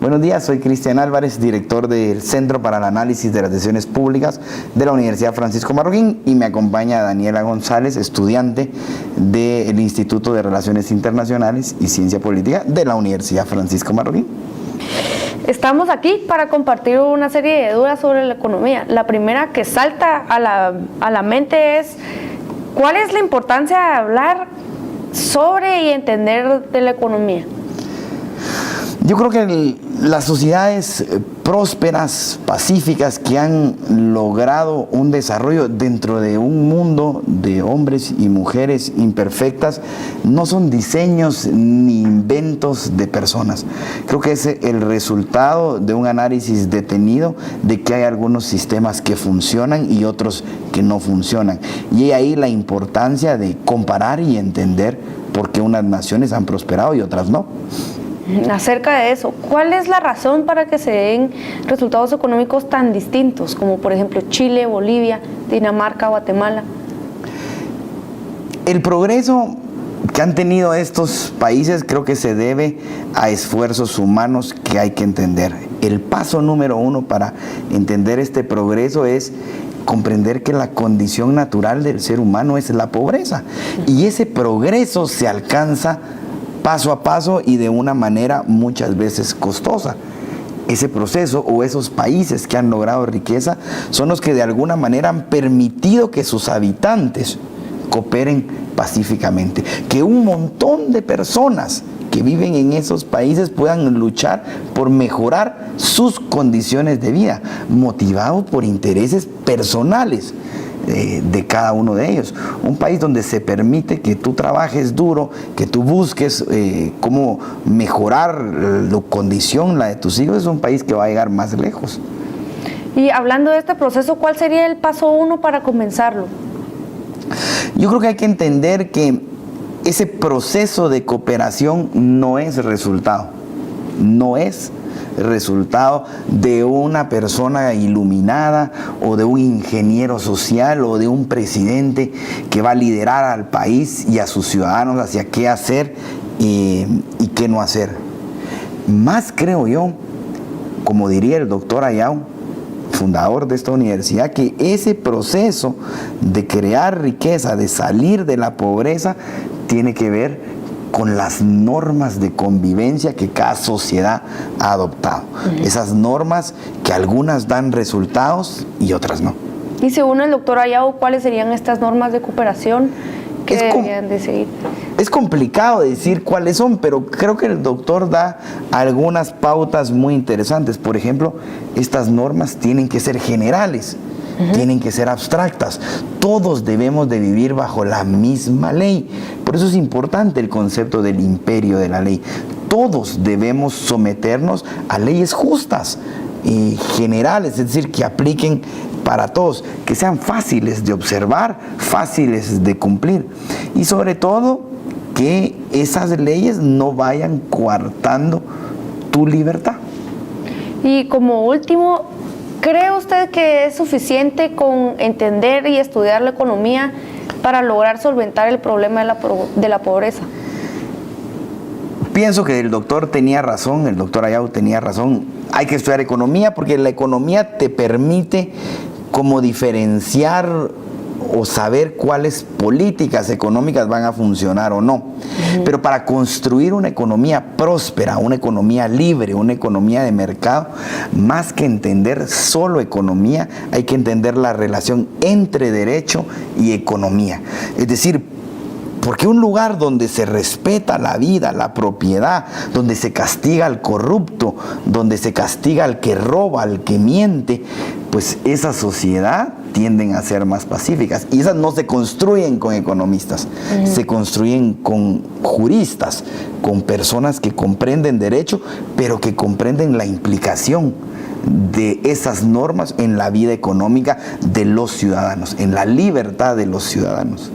Buenos días, soy Cristian Álvarez, director del Centro para el Análisis de las Decisiones Públicas de la Universidad Francisco Marroquín, y me acompaña Daniela González, estudiante del Instituto de Relaciones Internacionales y Ciencia Política de la Universidad Francisco Marroquín. Estamos aquí para compartir una serie de dudas sobre la economía. La primera que salta a la mente es: ¿cuál es la importancia de hablar sobre y entender de la economía? Yo creo que las sociedades prósperas, pacíficas, que han logrado un desarrollo dentro de un mundo de hombres y mujeres imperfectas, no son diseños ni inventos de personas. Creo que es el resultado de un análisis detenido de que hay algunos sistemas que funcionan y otros que no funcionan. Y ahí la importancia de comparar y entender por qué unas naciones han prosperado y otras no. Acerca de eso, ¿cuál es la razón para que se den resultados económicos tan distintos, como por ejemplo Chile, Bolivia, Dinamarca, Guatemala? El progreso que han tenido estos países creo que se debe a esfuerzos humanos que hay que entender. El paso número uno para entender este progreso es comprender que la condición natural del ser humano es la pobreza, y ese progreso se alcanza paso a paso y de una manera muchas veces costosa. Ese proceso o esos países que han logrado riqueza son los que de alguna manera han permitido que sus habitantes cooperen pacíficamente, que un montón de personas que viven en esos países puedan luchar por mejorar sus condiciones de vida, motivados por intereses personales de cada uno de ellos. Un país donde se permite que tú trabajes duro, que tú busques cómo mejorar la condición, la de tus hijos, es un país que va a llegar más lejos. Y hablando de este proceso, ¿cuál sería el paso uno para comenzarlo? Yo creo que hay que entender que ese proceso de cooperación no es resultado de una persona iluminada o de un ingeniero social o de un presidente que va a liderar al país y a sus ciudadanos hacia qué hacer y qué no hacer. Más creo yo, como diría el doctor Ayau, fundador de esta universidad, que ese proceso de crear riqueza, de salir de la pobreza, tiene que ver con las normas de convivencia que cada sociedad ha adoptado. Esas normas que algunas dan resultados y otras no. Y según el doctor Ayau, ¿cuáles serían estas normas de cooperación que deberían de seguir? Es complicado decir cuáles son, pero creo que el doctor da algunas pautas muy interesantes. Por ejemplo, estas normas tienen que ser generales, tienen que ser abstractas. Todos debemos de vivir bajo la misma ley. Por eso es importante el concepto del imperio de la ley. Todos debemos someternos a leyes justas y generales, es decir, que apliquen para todos, que sean fáciles de observar, fáciles de cumplir, y sobre todo que esas leyes no vayan coartando tu libertad. Y como último, ¿cree usted que es suficiente con entender y estudiar la economía para lograr solventar el problema de la pobreza? Pienso que el doctor tenía razón, el doctor Ayau tenía razón. Hay que estudiar economía porque la economía te permite como diferenciar o saber cuáles políticas económicas van a funcionar o no. Pero para construir una economía próspera, una economía libre, una economía de mercado, más que entender solo economía, hay que entender la relación entre derecho y economía. Es decir, porque un lugar donde se respeta la vida, la propiedad, donde se castiga al corrupto, donde se castiga al que roba, al que miente, pues esa sociedad tienden a ser más pacíficas. Y esas no se construyen con economistas, se construyen con juristas, con personas que comprenden derecho, pero que comprenden la implicación de esas normas en la vida económica de los ciudadanos, en la libertad de los ciudadanos.